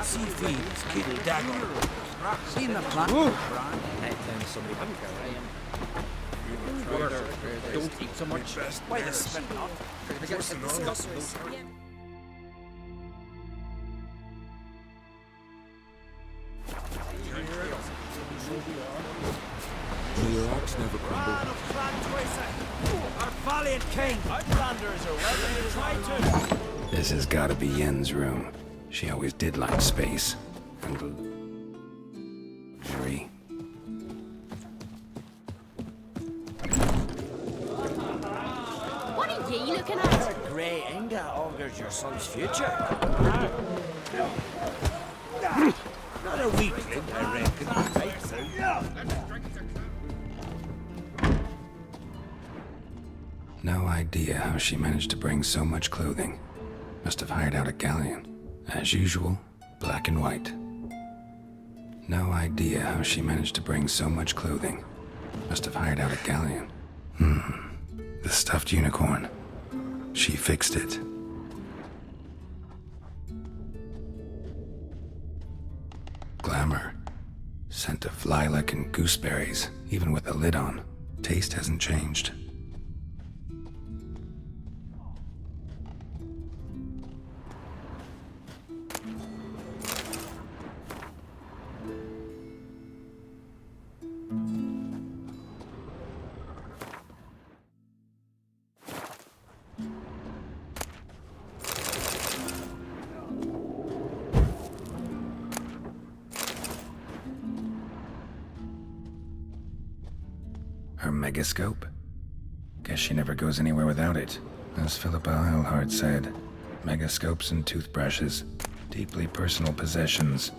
Sea thieves kill dagger. Seen the plan? Somebody don't eat so much. Why the spin not? Your rocks never crumble. Our valiant king! Outlanders are welcome to try to. This has gotta be Yen's room. She always did like space. And luxury. What are you looking at? Grey Inga augurs your son's future. Not a weakling, I reckon. Right through. No idea how she managed to bring so much clothing. Must have hired out a galleon. As usual, black and white. No idea how she managed to bring so much clothing. Must have hired out a galleon. The stuffed unicorn. She fixed it. Glamour. Scent of lilac and gooseberries, even with the lid on. Taste hasn't changed. Her megascope? Guess she never goes anywhere without it. As Philippa Eilhart said, megascopes and toothbrushes, deeply personal possessions.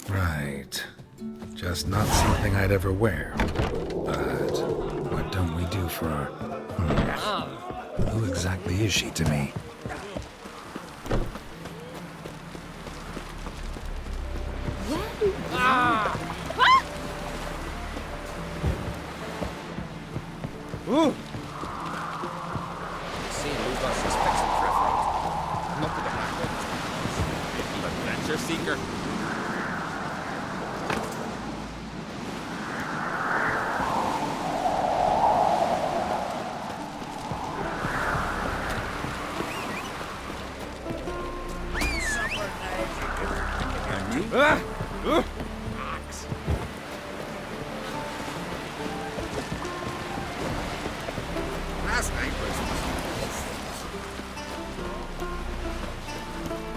Right. Just not something I'd ever wear. But what don't we do for our... Who exactly is she to me? Ooh! See, Lugos is fixing preference. Look at the back. Adventure seeker.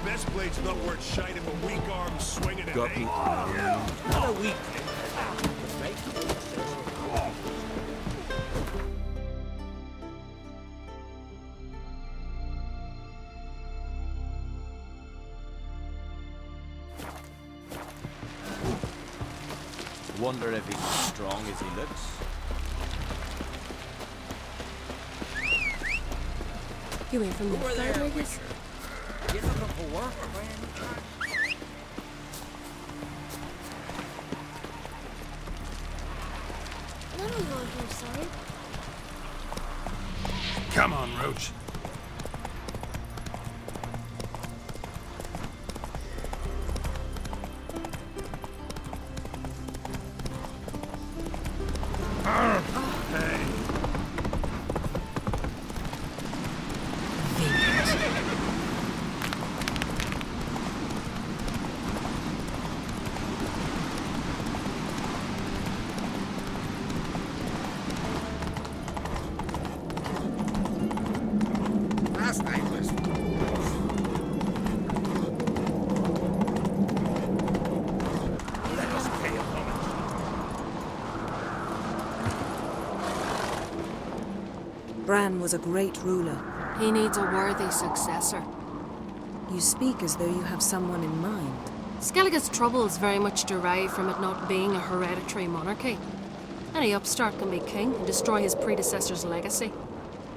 Best blade's not worth shining a weak arm swinging at me. Not a weak. Wonder if he's as strong as he looks. You ain't from the third, I guess? You looking for work, I don't know here, sorry. Come on, Roach. Bran was a great ruler. He needs a worthy successor. You speak as though you have someone in mind. Skellige's troubles very much derive from it not being a hereditary monarchy. Any upstart can be king and destroy his predecessor's legacy.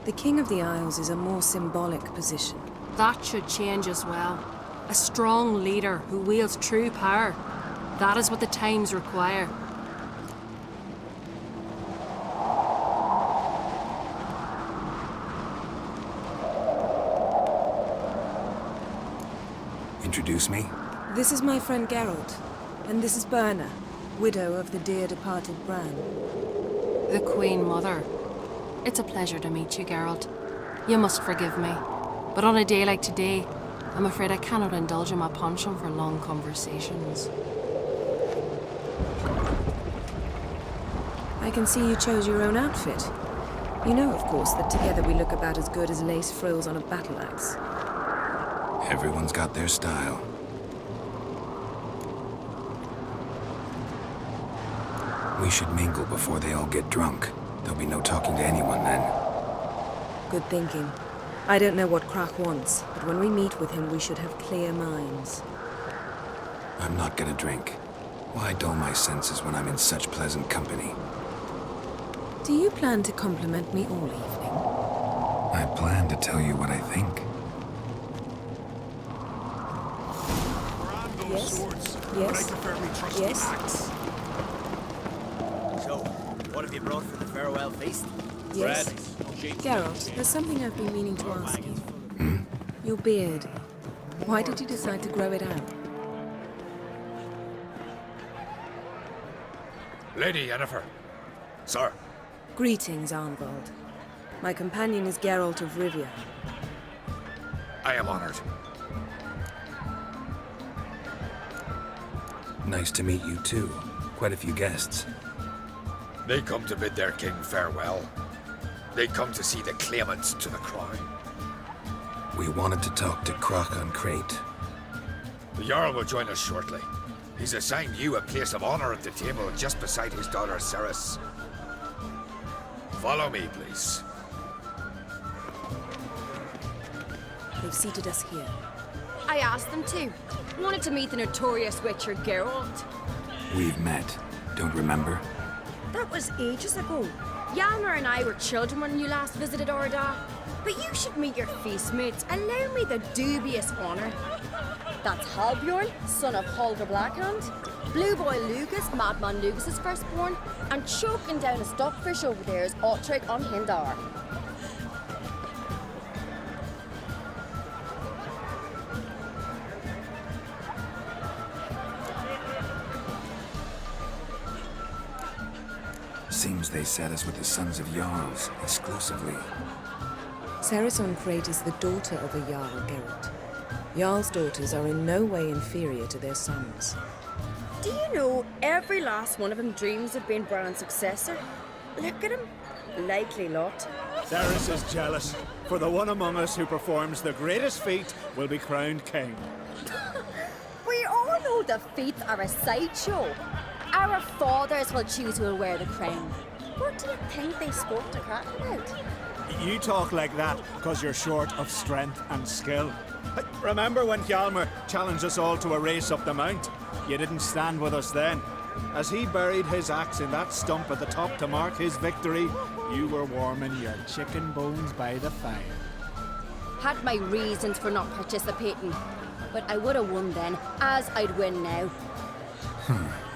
The King of the Isles is a more symbolic position. That should change as well. A strong leader who wields true power. That is what the times require. Introduce me? This is my friend Geralt, and this is Berna, widow of the dear departed Bran. The Queen Mother. It's a pleasure to meet you, Geralt. You must forgive me, but on a day like today, I'm afraid I cannot indulge in my penchant for long conversations. I can see you chose your own outfit. You know, of course, that together we look about as good as lace frills on a battle axe. Everyone's got their style. We should mingle before they all get drunk. There'll be no talking to anyone then. Good thinking. I don't know what Krach wants, but when we meet with him, we should have clear minds. I'm not gonna drink. Why dull my senses when I'm in such pleasant company? Do you plan to compliment me all evening? I plan to tell you what I think. Brand those Yes. swords, Yes. but I prefer me trusty Yes. axe. So, what have you brought for the farewell feast? Yes. Bread, Geralt, there's something I've been meaning to ask you. Your beard. Why did you decide to grow it out? Lady Yennefer. Sir. Greetings, Arnvald. My companion is Geralt of Rivia. I am honored. Nice to meet you too. Quite a few guests. They come to bid their king farewell. They come to see the claimants to the crown. We wanted to talk to Krach on Crate. The Jarl will join us shortly. He's assigned you a place of honor at the table just beside his daughter Ceres. Follow me, please. They've seated us here. I asked them to. Wanted to meet the notorious Witcher Geralt. We've met. Don't remember? That was ages ago. Hjalmar and I were children when you last visited Orda. But you should meet your feast mates. Allow me the dubious honor. That's Halbjorn, son of Holger Blackhand. Blue Boy Lugas, Madman Lugas' firstborn. And choking down a stockfish over there is Otric on Hindar. Seems they set us with the sons of Jarls, exclusively. Ceres on Crate is the daughter of a Jarl, Geralt. Jarl's daughters are in no way inferior to their sons. Do you know every last one of them dreams of being Bran's successor? Look at him. Likely lot. Ceres is jealous, for the one among us who performs the greatest feat will be crowned king. We all know the feats are a sideshow. Our fathers will choose who will wear the crown. What do you think they spoke to Krach about? You talk like that because you're short of strength and skill. Remember when Hjalmar challenged us all to a race up the mount? You didn't stand with us then. As he buried his axe in that stump at the top to mark his victory, you were warming your chicken bones by the fire. Had my reasons for not participating, but I would have won then, as I'd win now.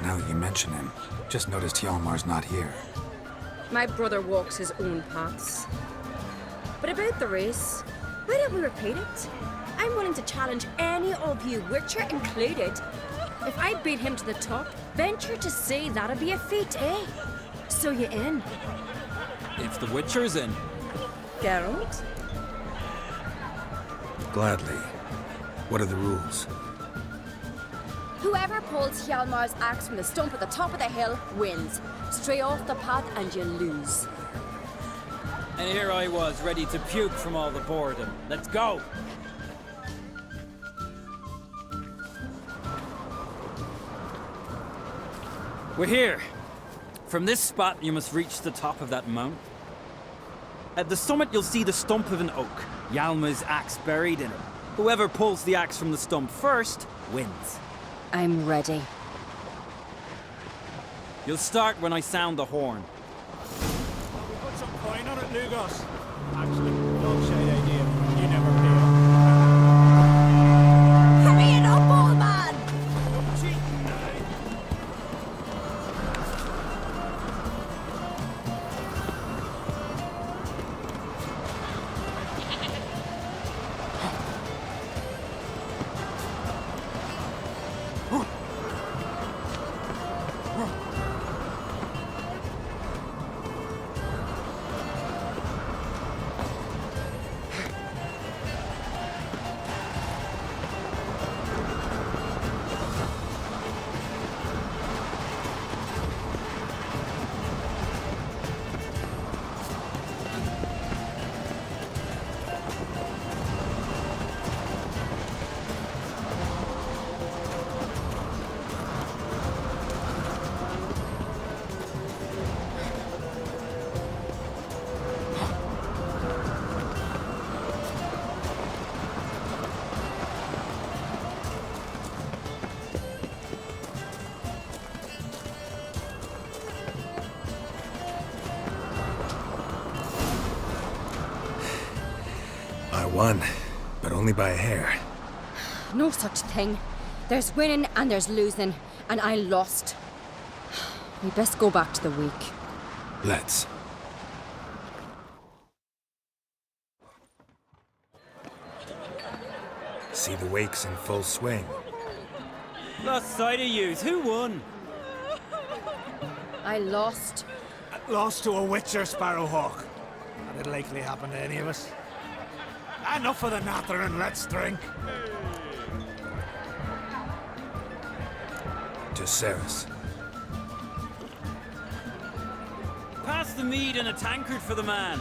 Now that you mention him, just noticed Hjalmar's not here. My brother walks his own paths. But about the race, why don't we repeat it? I'm willing to challenge any of you, Witcher included. If I beat him to the top, venture to say that'd be a feat, eh? So you in? If the Witcher's in. Geralt? Gladly. What are the rules? Whoever pulls Hjalmar's axe from the stump at the top of the hill wins. Stray off the path and you lose. And here I was, ready to puke from all the boredom. Let's go! We're here. From this spot, you must reach the top of that mount. At the summit, you'll see the stump of an oak. Hjalmar's axe buried in it. Whoever pulls the axe from the stump first wins. I'm ready. You'll start when I sound the horn. We put some coin on it, Lugos. Actually, dog shade idea. You never pay Hurry it up, old man! up. Cheating now. won, but only by a hair. No such thing. There's winning and there's losing, and I lost. We best go back to the week. Let's. See the wakes in full swing. Lost sight of yous. Who won? I lost. Lost to a witcher, Sparrowhawk. That'd likely happen to any of us. Enough of the nattering, let's drink. To Ceres. Pass the mead and a tankard for the man.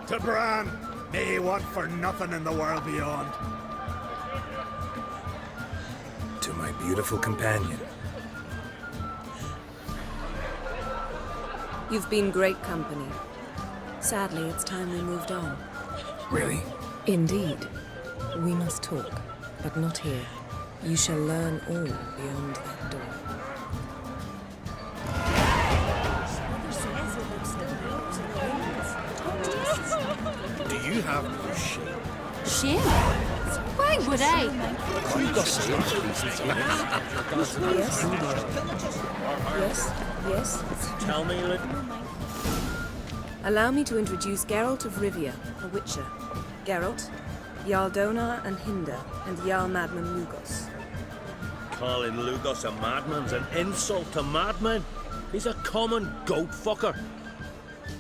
To Bran, may he want for nothing in the world beyond. To my beautiful companion. You've been great company. Sadly, it's time we moved on. Really? Indeed. We must talk, but not here. You shall learn all beyond that door. Do you have no shame? Shame? Why would I? Yes. Tell me, Allow me to introduce Geralt of Rivia, a witcher. Geralt, Jarl Donar and Hinder, and Jarl Madman Lugos. calling Lugos a madman's an insult to madmen. He's a common goat fucker.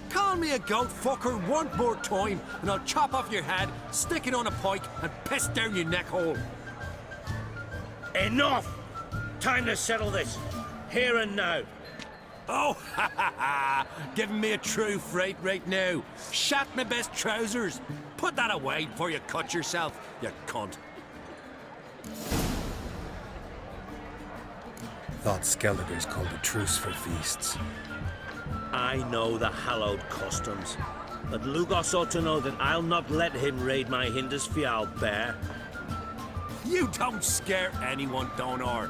Call me a goat fucker one more time, and I'll chop off your head, stick it on a pike, and piss down your neck hole. Enough! Time to settle this. Here and now. Oh, ha ha ha! Giving me a true fright right now. Shat my best trousers. Put that away before you cut yourself, you cunt. Thought Skeletors called a truce for feasts. I know the hallowed customs, but Lugos ought to know that I'll not let him raid my Hindisfial bear. You don't scare anyone, Donar.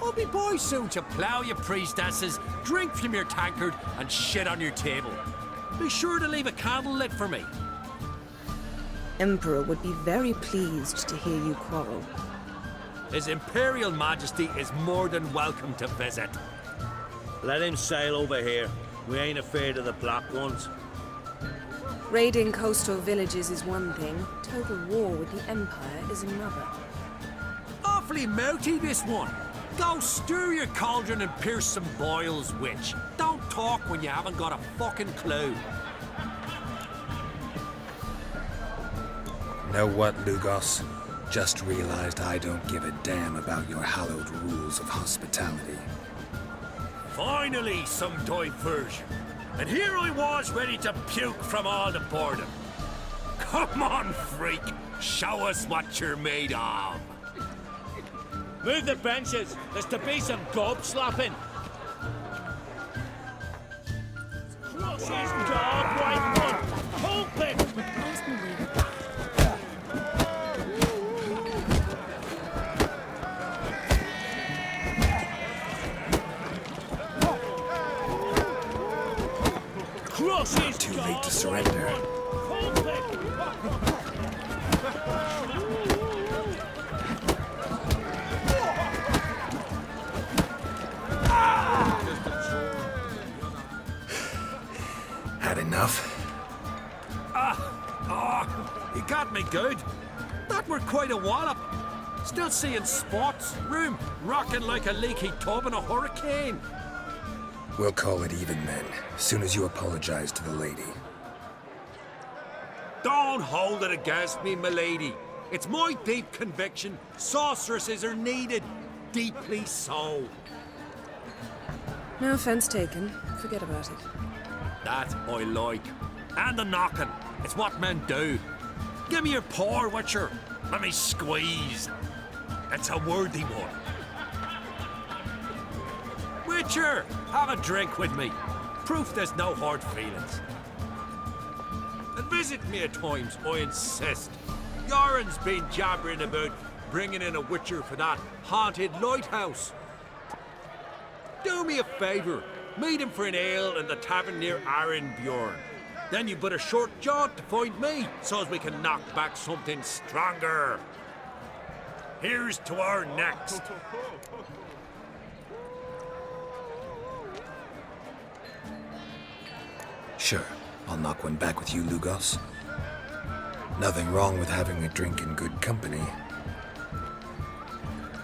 I'll be boy soon to plough your priestesses, drink from your tankard, and shit on your table. Be sure to leave a candle lit for me. Emperor would be very pleased to hear you quarrel. His Imperial Majesty is more than welcome to visit. Let him sail over here. We ain't afraid of the Black Ones. Raiding coastal villages is one thing. Total war with the Empire is another. Awfully mouty, this one. Go stir your cauldron and pierce some boils, witch. Don't talk when you haven't got a fucking clue. Know what, Lugos? Just realized I don't give a damn about your hallowed rules of hospitality. Finally, some diversion. And here I was ready to puke from all the boredom. Come on, freak. Show us what you're made of. Move the benches. There's to be some gob slapping. Cross his dog, right one. Hope it. Cross his Too dog, late to surrender. right one. Hope it. Had enough? You got me good. That were quite a wallop. Still seeing spots, room rocking like a leaky tub in a hurricane. We'll call it even then, soon as you apologize to the lady. Don't hold it against me, milady. It's my deep conviction sorceresses are needed. Deeply so. No offense taken. Forget about it. That I like. And the knocking. It's what men do. Give me your paw, Witcher. Let me squeeze. It's a worthy one. Witcher, have a drink with me. Proof there's no hard feelings. And visit me at times, I insist. Yoren's been jabbering about bringing in a Witcher for that haunted lighthouse. Do me a favour. Meet him for an ale in the tavern near Arenbjorn. Then you put a short jaunt to find me, so as we can knock back something stronger. Here's to our next. Sure, I'll knock one back with you, Lugos. Nothing wrong with having a drink in good company.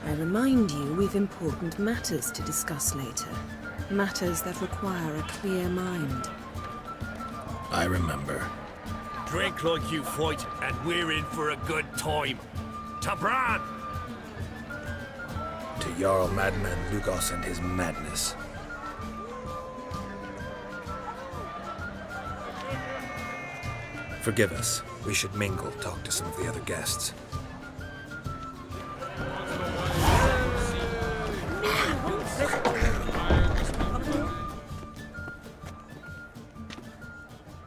I remind you we've important matters to discuss later. Matters that require a clear mind. I remember. Drink like you fight, and we're in for a good time. Tabran! To Jarl Madman Lugos and his madness. Forgive us. We should mingle, talk to some of the other guests.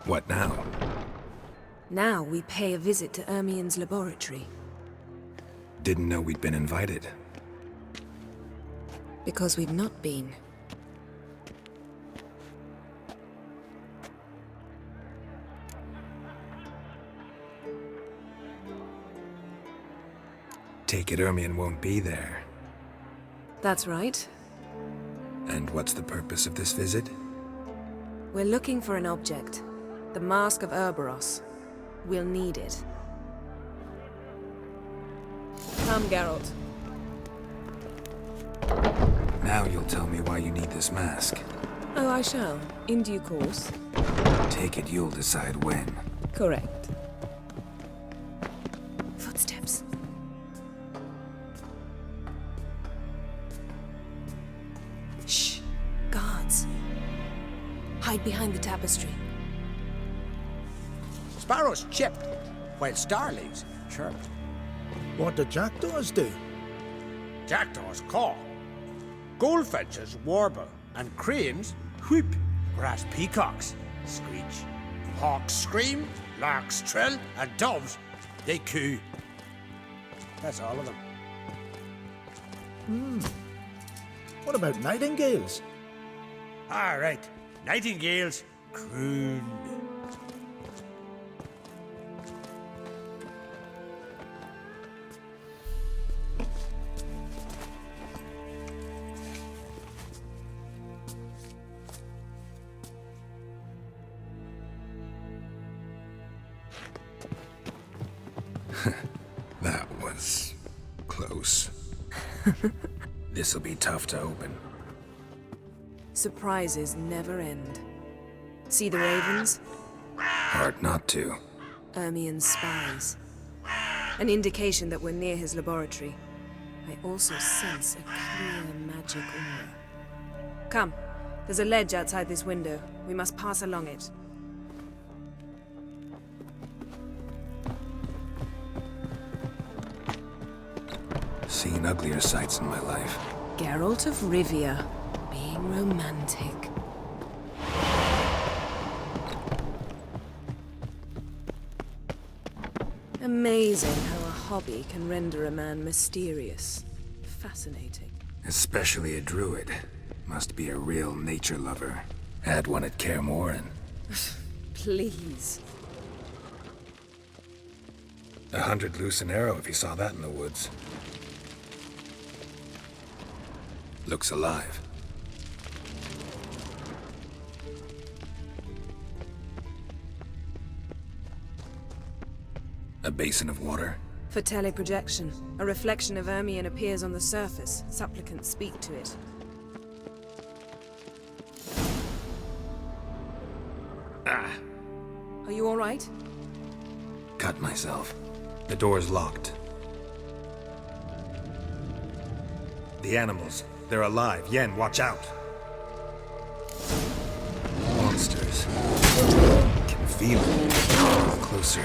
What now? Now we pay a visit to Ermien's laboratory. Didn't know we'd been invited. Because we've not been. Take it Ermien won't be there. That's right. And what's the purpose of this visit? We're looking for an object. The Mask of Urboros. We'll need it. Come, Geralt. Now you'll tell me why you need this mask. Oh, I shall. In due course. Take it you'll decide when. Correct. Footsteps. Shh. Guards. Hide behind the tapestry. Sparrows chip, while starlings chirp. What do jackdaws do? Jackdaws caw. Goldfinches warble, and cranes whoop, whereas peacocks screech. Hawks scream, larks trill, and doves, they coo. That's all of them. What about nightingales? All right, nightingales croon. That was close. This'll be tough to open. Surprises never end. See the ravens? Hard not to. Ermien's spies. An indication that we're near his laboratory. I also sense a clear magic aura. Come, there's a ledge outside this window. We must pass along it. Seen uglier sights in my life. Geralt of Rivia, being romantic. Amazing how a hobby can render a man mysterious. Fascinating. Especially a druid. Must be a real nature lover. Had one at Kaer Morhen. Please. 100 loose an arrow if you saw that in the woods. Looks alive. A basin of water? For teleprojection. A reflection of Ermien appears on the surface. Supplicants speak to it. Ah! Are you all right? Cut myself. The door's locked. The animals. They're alive. Yen, watch out. Monsters. Can feel it. Closer.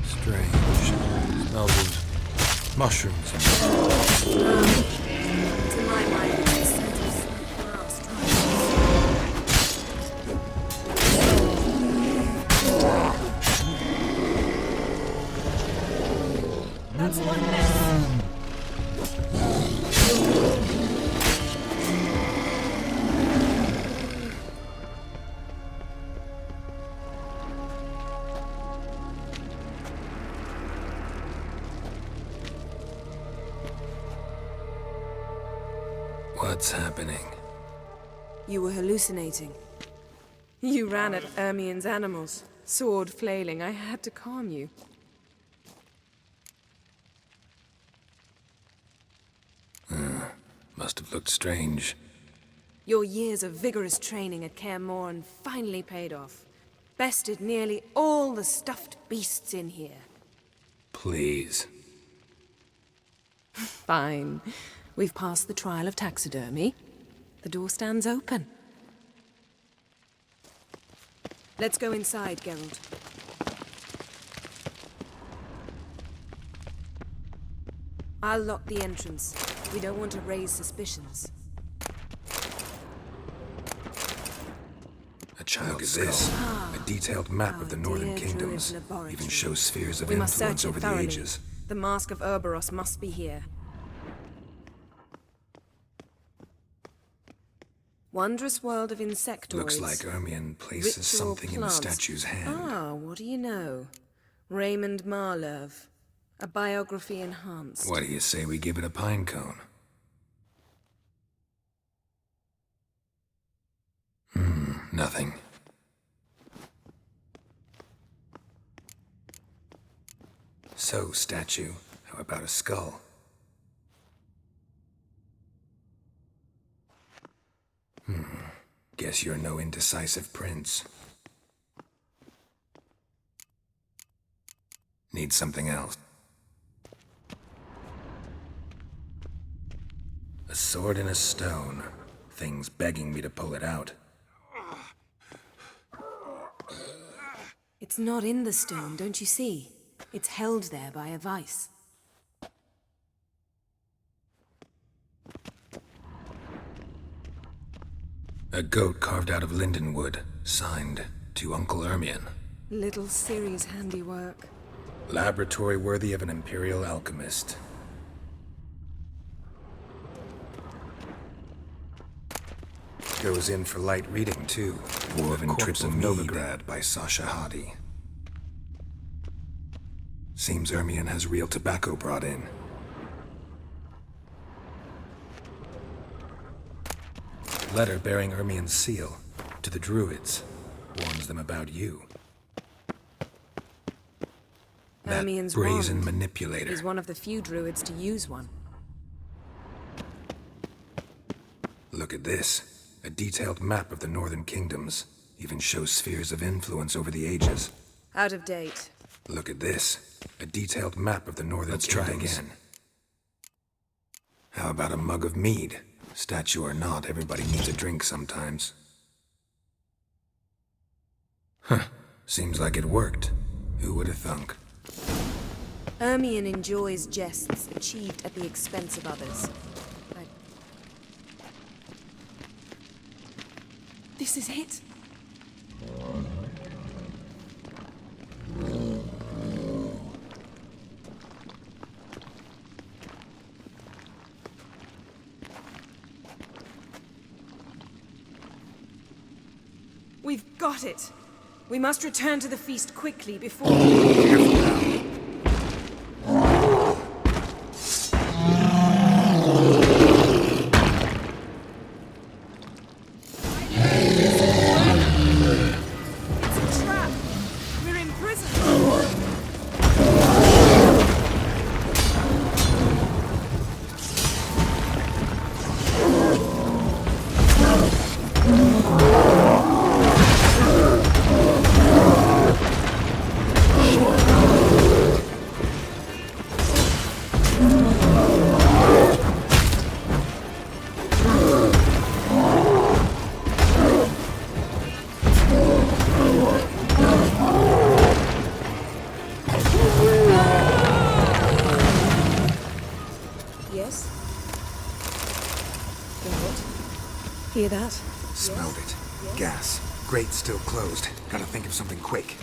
Strange. Smells of mushrooms and To my mind, it's a scent of past times. What's happening? You were hallucinating. You ran at Ermien's animals, sword flailing. I had to calm you. Must have looked strange. Your years of vigorous training at Kaer Morhen finally paid off. Bested nearly all the stuffed beasts in here. Please. Fine. We've passed the trial of taxidermy. The door stands open. Let's go inside, Geralt. I'll lock the entrance. We don't want to raise suspicions. A child is this. A detailed map of the northern kingdoms. Even shows spheres of We must influence search it over the thoroughly. ages. The Mask of Ouroboros must be here. Wondrous world of insectoids. Looks like Ermien places Ritual something in the plants. statue's hand. Ah, what do you know? Raymond Marlev. A biography enhanced. What do you say we give it a pine cone? Nothing. So, statue, how about a skull? Guess you're no indecisive prince. Need something else. A sword and a stone. Thing's begging me to pull it out. It's not in the stone, don't you see? It's held there by a vice. A goat carved out of linden wood, signed to Uncle Ermien. Little Ciri's handiwork. Laboratory worthy of an imperial alchemist. Goes in for light reading, too. Woven Triple Novigrad by Sasha Hadi. Seems Ermien has real tobacco brought in. Letter bearing Ermien's seal to the Druids. Warns them about you. That Ermien's brazen wand. manipulator. He's one of the few druids to use one. Look at this. A detailed map of the northern kingdoms. Even shows spheres of influence over the ages. Out of date. Look at this. A detailed map of the northern kingdoms. Let's try again. How about a mug of mead? Statue or not, everybody needs a drink sometimes. Huh. Seems like it worked. Who would have thunk? Ermien enjoys jests achieved at the expense of others. This is it. We've got it. We must return to the feast quickly before... Careful now. It's a trap. We're in prison. Yes? What? Hear that? Smelled it. Gas. Grate still closed. Gotta think of something quick.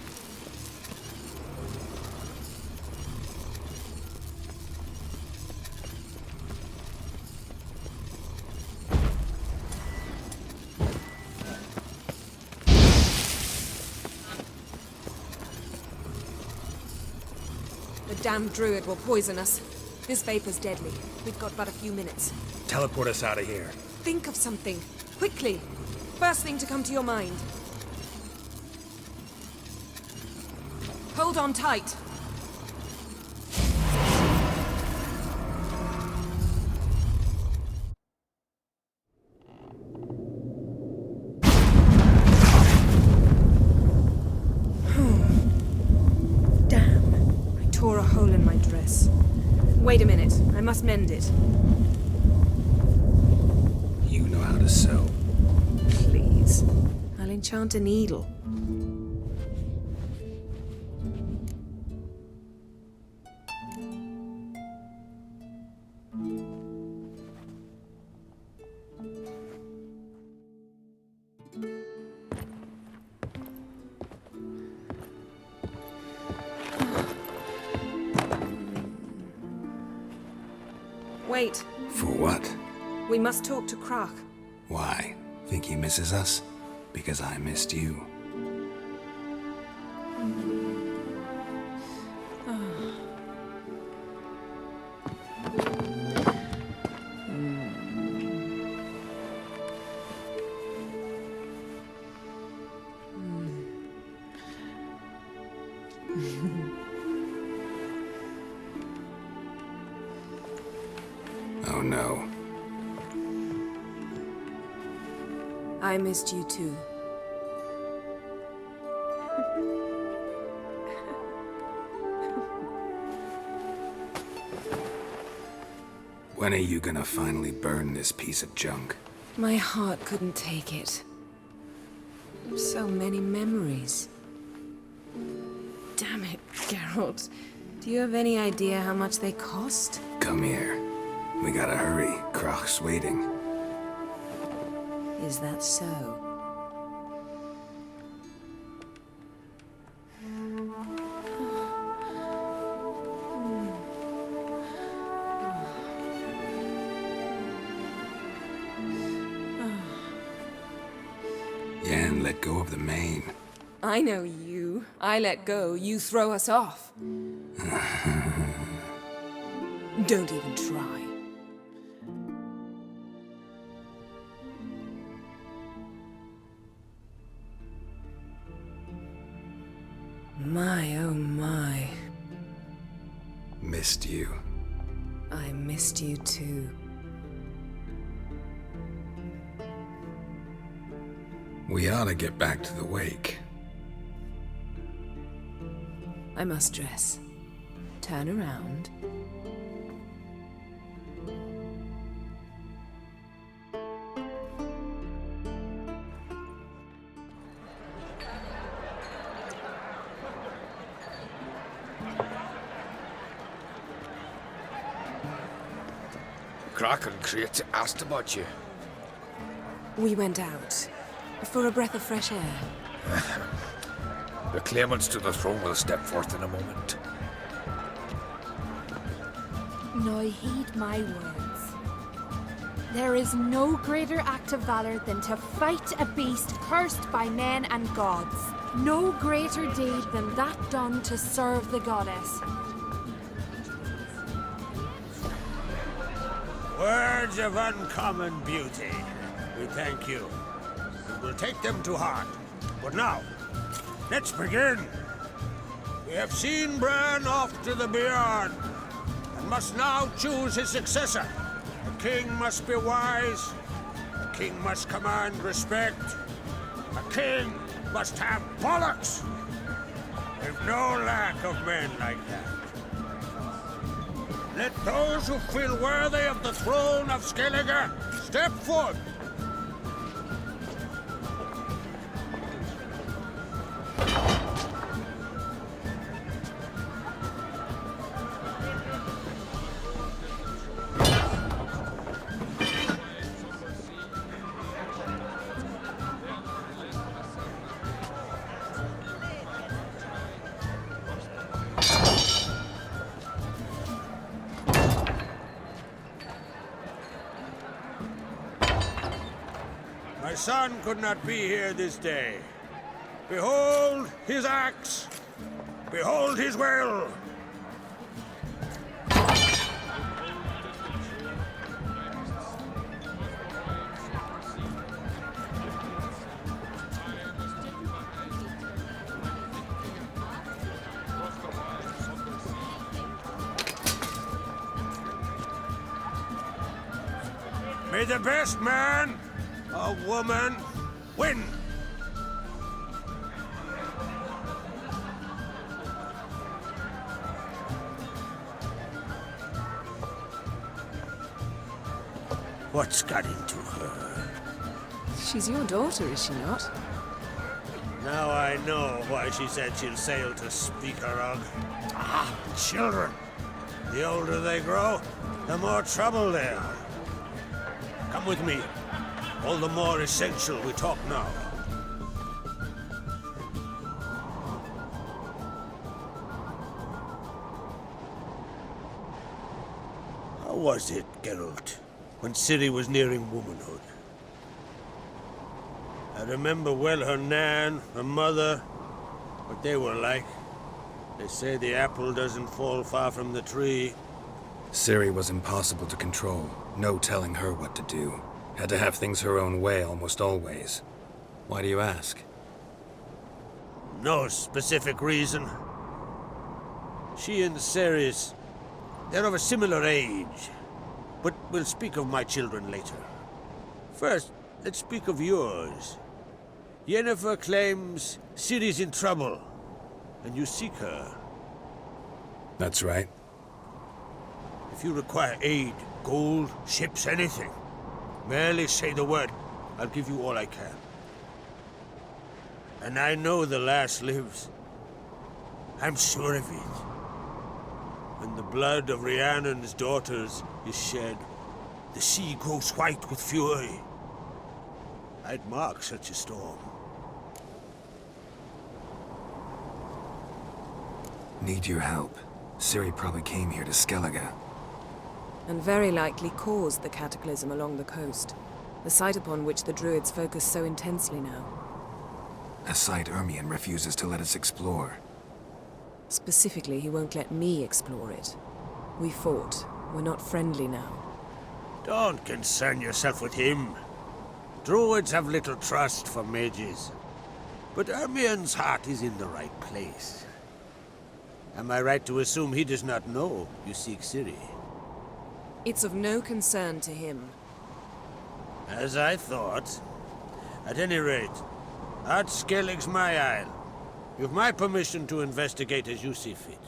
The damned druid will poison us. This vapor's deadly. We've got but a few minutes. Teleport us out of here. think of something. Quickly. First thing to come to your mind. Hold on tight. Damn. I tore a hole in my dress. Wait a minute. I must mend it. You know how to sew. Please. I'll enchant a needle. Wait. For what? We must talk to Croc. Why? Think he misses us? Because I missed you. Oh no. I missed you too. When are you gonna finally burn this piece of junk? My heart couldn't take it. So many memories. Damn it, Geralt. Do you have any idea how much they cost? Come here. We gotta hurry. Croc's waiting. Is that so? Yan let go of the mane. I know you. I let go, you throw us off. Don't even try. My, oh my. Missed you. I missed you too. We ought to get back to the wake. I must dress. Turn around. Croc and Crate asked about you. We went out. For a breath of fresh air. The claimants to the throne will step forth in a moment. Now heed my words. There is no greater act of valor than to fight a beast cursed by men and gods. No greater deed than that done to serve the goddess. Words of uncommon beauty. We thank you. We'll take them to heart. But now, let's begin. We have seen Bran off to the beyond, and must now choose his successor. A king must be wise. A king must command respect. A king must have bollocks. We've no lack of men like that. Let those who feel worthy of the throne of Skellige step forth. My son could not be here this day. Behold his axe. Behold his will. May the best man or woman win. What's got into her? She's your daughter, is she not? Now I know why she said she'll sail to Speakerog. Ah, children. The older they grow, the more trouble they are. Come with me. All the more essential we talk now. How was it, Geralt, when Ciri was nearing womanhood? I remember well her nan, her mother, what they were like. They say the apple doesn't fall far from the tree. Ciri was impossible to control. No telling her what to do. Had to have things her own way almost always. Why do you ask? No specific reason. She and Ceres, they're of a similar age. But we'll speak of my children later. First, let's speak of yours. Yennefer claims Ciri's in trouble, and you seek her. That's right. If you require aid, gold, ships, anything, merely say the word. I'll give you all I can. And I know the lass lives. I'm sure of it. When the blood of Rhiannon's daughters is shed, the sea grows white with fury. I'd mark such a storm. Need your help. Ciri probably came here to Skellige. And very likely caused the cataclysm along the coast, the site upon which the Druids focus so intensely now. A site Ermion refuses to let us explore. Specifically, he won't let me explore it. We fought. We're not friendly now. Don't concern yourself with him. Druids have little trust for mages. But Ermion's heart is in the right place. Am I right to assume he does not know you seek Ciri? It's of no concern to him. As I thought. At any rate, Art Skellig's my isle. You've my permission to investigate as you see fit.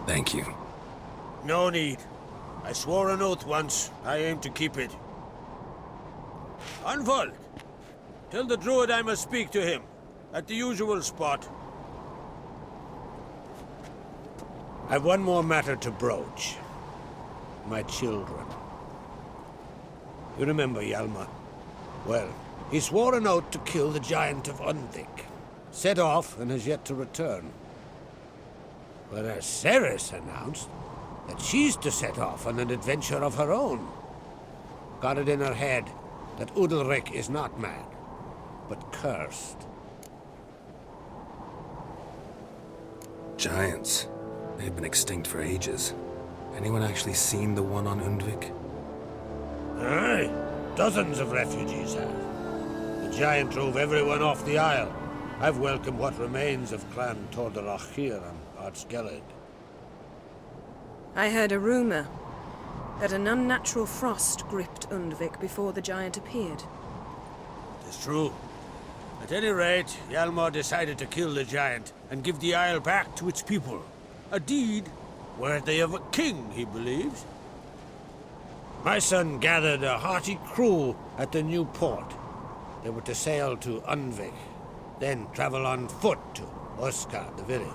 Thank you. No need. I swore an oath once. I aim to keep it. Unfold! Tell the druid I must speak to him. At the usual spot. I've one more matter to broach. My children. You remember Hjalmar? Well, he swore an oath to kill the giant of Undvik. Set off and has yet to return. Whereas Ceres announced that she's to set off on an adventure of her own. Got it in her head that Udalric is not mad, but cursed. Giants. They've been extinct for ages. Anyone actually seen the one on Undvik? Aye. Dozens of refugees have. The giant drove everyone off the isle. I've welcomed what remains of Clan Tordarach here on Artskellig. I heard a rumor that an unnatural frost gripped Undvik before the giant appeared. It's true. At any rate, Hjalmar decided to kill the giant and give the isle back to its people. A deed worthy of a king, he believes. My son gathered a hearty crew at the new port. They were to sail to Undvik, then travel on foot to Oskar, the village.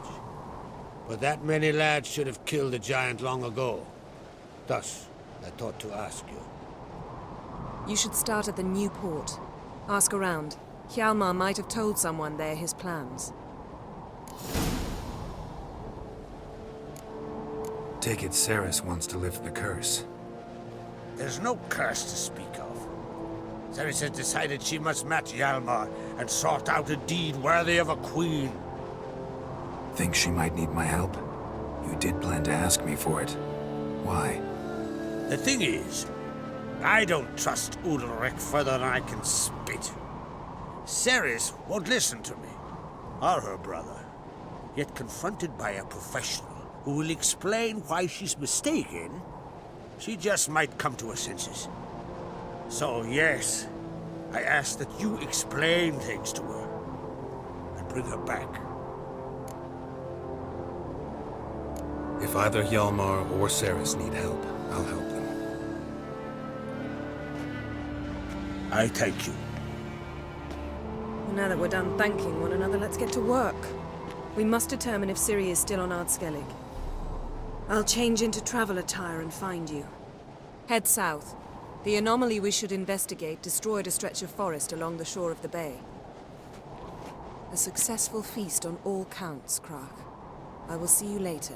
But that many lads should have killed the giant long ago. Thus, I thought to ask you. You should start at the new port. Ask around. Hjalmar might have told someone there his plans. Take it Ceres wants to lift the curse. There's no curse to speak of. Ceres has decided she must match Hjalmar and sort out a deed worthy of a queen. Think she might need my help? You did plan to ask me for it. Why? The thing is, I don't trust Udalric further than I can spit. Ceres won't listen to me, or her brother. Yet confronted by a professional, who will explain why she's mistaken, she just might come to her senses. So, yes, I ask that you explain things to her and bring her back. If either Hjalmar or Ceres need help, I'll help them. I thank you. Now that we're done thanking one another, let's get to work. We must determine if Ciri is still on Ardskellig. I'll change into travel attire and find you. Head south. The anomaly we should investigate destroyed a stretch of forest along the shore of the bay. A successful feast on all counts, Krak. I will see you later.